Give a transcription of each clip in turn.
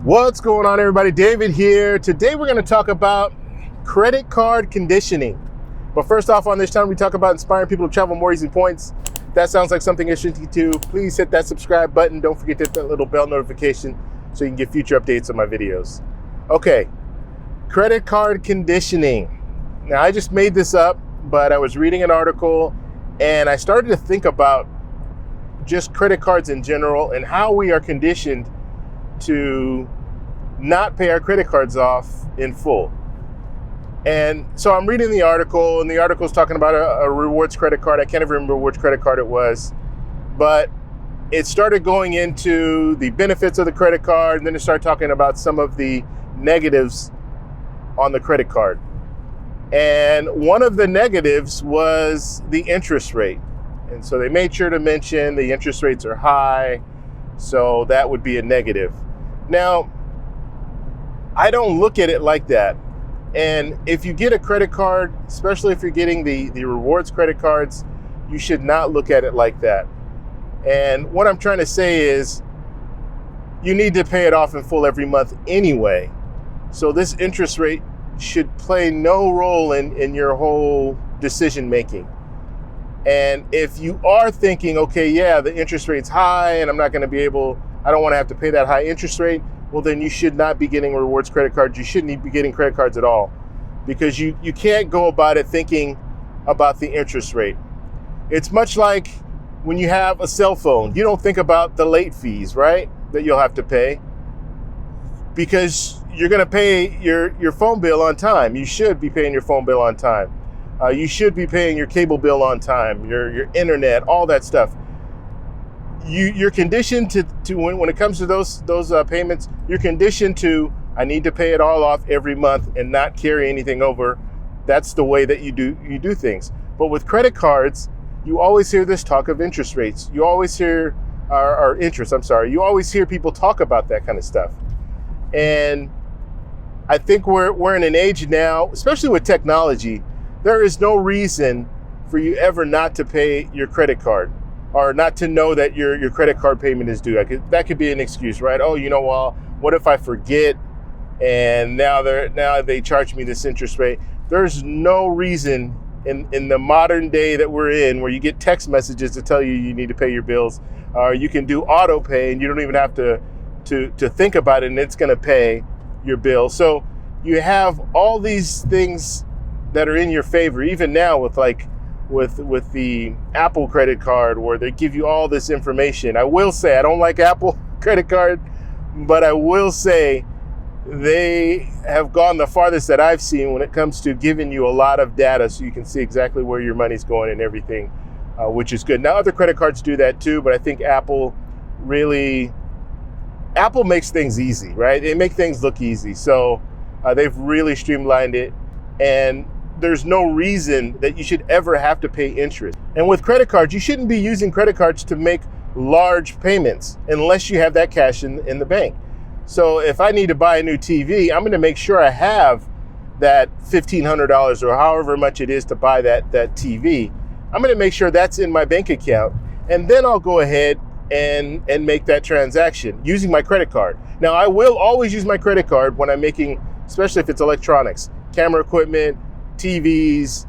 What's going on, everybody? David here. Today we're going to talk about credit card conditioning. But first off, on this channel, we talk about inspiring people to travel more using points. If that sounds like something interesting to you, please hit that subscribe button. Don't forget to hit that little bell notification so you can get future updates on my videos. Okay, credit card conditioning. Now, I just made this up, but I was reading an article and I started to think about just credit cards in general and how we are conditioned to not pay our credit cards off in full. And so I'm reading the article, and the article is talking about a rewards credit card. I can't even remember which credit card it was, but it started going into the benefits of the credit card, and then it started talking about some of the negatives on the credit card. And one of the negatives was the interest rate. And so they made sure to mention the interest rates are high, so that would be a negative. Now, I don't look at it like that. And if you get a credit card, especially if you're getting the rewards credit cards, you should not look at it like that. And what I'm trying to say is you need to pay it off in full every month anyway. So this interest rate should play no role in your whole decision making. And if you are thinking, okay, yeah, the interest rate's high and I don't want to have to pay that high interest rate, well, then you should not be getting rewards credit cards. You shouldn't be getting credit cards at all, because you can't go about it thinking about the interest rate. It's much like when you have a cell phone. You don't think about the late fees, right, that you'll have to pay, because you're going to pay your phone bill on time. You should be paying your phone bill on time. You should be paying your cable bill on time, your internet, all that stuff. You're conditioned to when it comes to those payments, you're conditioned to, I need to pay it all off every month and not carry anything over. That's the way that you do things. But with credit cards, you always hear this talk of interest rates. You always hear You always hear people talk about that kind of stuff. And I think we're in an age now, especially with technology, there is no reason for you ever not to pay your credit card, or not to know that your credit card payment is due. That could be an excuse, right? Oh, well, what if I forget and now they charge me this interest rate? There's no reason in the modern day that we're in, where you get text messages to tell you need to pay your bills, or you can do auto pay and you don't even have to think about it, and it's going to pay your bill. So you have all these things that are in your favor, even now with the Apple credit card, where they give you all this information. I will say, I don't like Apple credit card, but I will say they have gone the farthest that I've seen when it comes to giving you a lot of data so you can see exactly where your money's going and everything, which is good. Now, other credit cards do that too, but I think Apple makes things easy, right? They make things look easy. So they've really streamlined it, and there's no reason that you should ever have to pay interest. And with credit cards, you shouldn't be using credit cards to make large payments unless you have that cash in the bank. So if I need to buy a new TV, I'm going to make sure I have that $1,500 or however much it is to buy that TV. I'm going to make sure that's in my bank account, and then I'll go ahead and make that transaction using my credit card. Now, I will always use my credit card when I'm making, especially if it's electronics, camera equipment, TVs,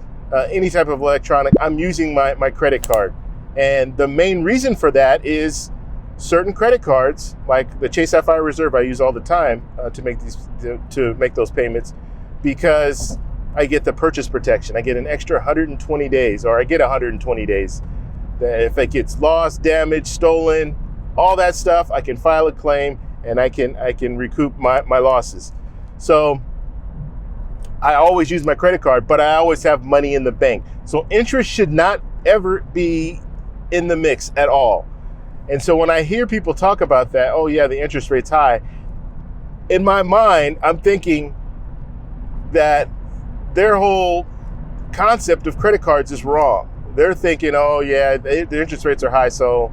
any type of electronic, I'm using my credit card. And the main reason for that is certain credit cards, like the Chase Sapphire Reserve, I use all the time to make those payments, because I get the purchase protection. I get an extra 120 days, or I get 120 days. If it gets lost, damaged, stolen, all that stuff, I can file a claim and I can recoup my losses. So I always use my credit card, but I always have money in the bank. So interest should not ever be in the mix at all. And so when I hear people talk about that, oh yeah, the interest rate's high, in my mind, I'm thinking that their whole concept of credit cards is wrong. They're thinking, oh yeah, the interest rates are high, so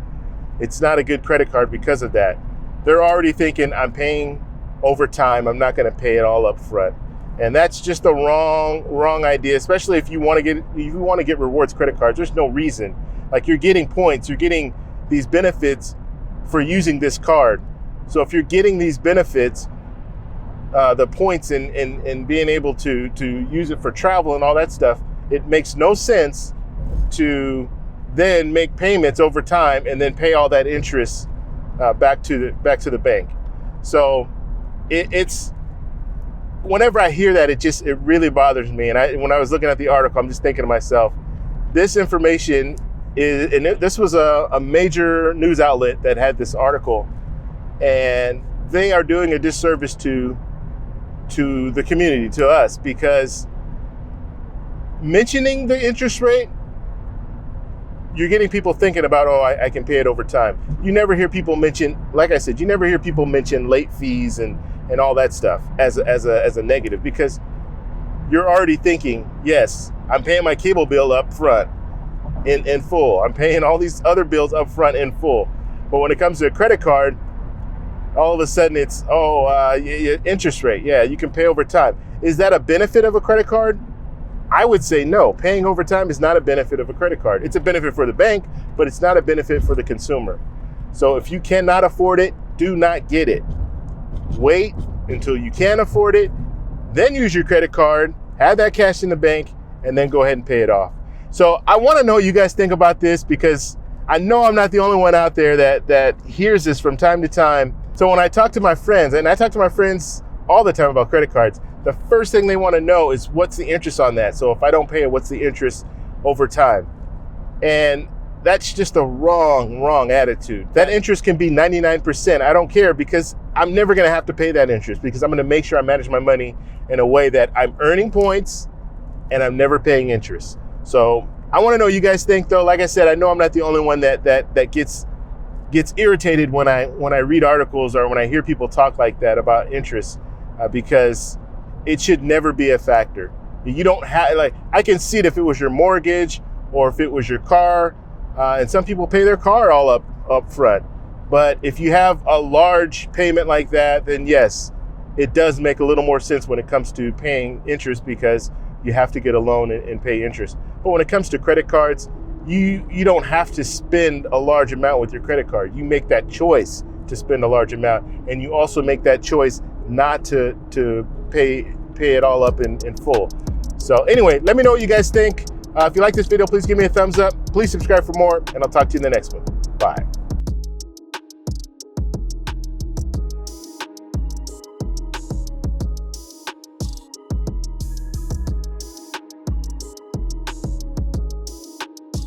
it's not a good credit card because of that. They're already thinking, I'm paying over time, I'm not going to pay it all up front. And that's just a wrong idea, especially if you want to get rewards credit cards. There's no reason. Like, you're getting points, you're getting these benefits for using this card. So if you're getting these benefits, the points in being able to use it for travel and all that stuff, it makes no sense to then make payments over time and then pay all that interest back to the bank. So it's whenever I hear that, it really bothers me. And when I was looking at the article, I'm just thinking to myself, this information is, and this was a major news outlet that had this article, and they are doing a disservice to the community, to us, because mentioning the interest rate, you're getting people thinking about, oh, I can pay it over time. You never hear people mention, like I said, you never hear people mention late fees and all that stuff as a negative, because you're already thinking, yes, I'm paying my cable bill up front in full. I'm paying all these other bills up front in full. But when it comes to a credit card, all of a sudden it's, interest rate. Yeah, you can pay over time. Is that a benefit of a credit card? I would say no. Paying over time is not a benefit of a credit card. It's a benefit for the bank, but it's not a benefit for the consumer. So if you cannot afford it, do not get it. Wait until you can afford it, then use your credit card, have that cash in the bank, and then go ahead and pay it off. So I want to know what you guys think about this, because I know I'm not the only one out there that hears this from time to time. So when I talk to my friends, and I talk to my friends all the time about credit cards, the first thing they want to know is, what's the interest on that? So if I don't pay it, what's the interest over time? And that's just a wrong attitude. That interest can be 99%. I don't care, because I'm never going to have to pay that interest, because I'm going to make sure I manage my money in a way that I'm earning points and I'm never paying interest. So I want to know what you guys think, though. Like I said, I know I'm not the only one that gets irritated when I read articles or when I hear people talk like that about interest, because it should never be a factor. You don't have, like, I can see it if it was your mortgage or if it was your car, and some people pay their car all up front. But if you have a large payment like that, then yes, it does make a little more sense when it comes to paying interest, because you have to get a loan and pay interest. But when it comes to credit cards, you don't have to spend a large amount with your credit card. You make that choice to spend a large amount, and you also make that choice not to pay it all up in full. So anyway, let me know what you guys think. If you like this video, please give me a thumbs up. Please subscribe for more, and I'll talk to you in the next one. Bye.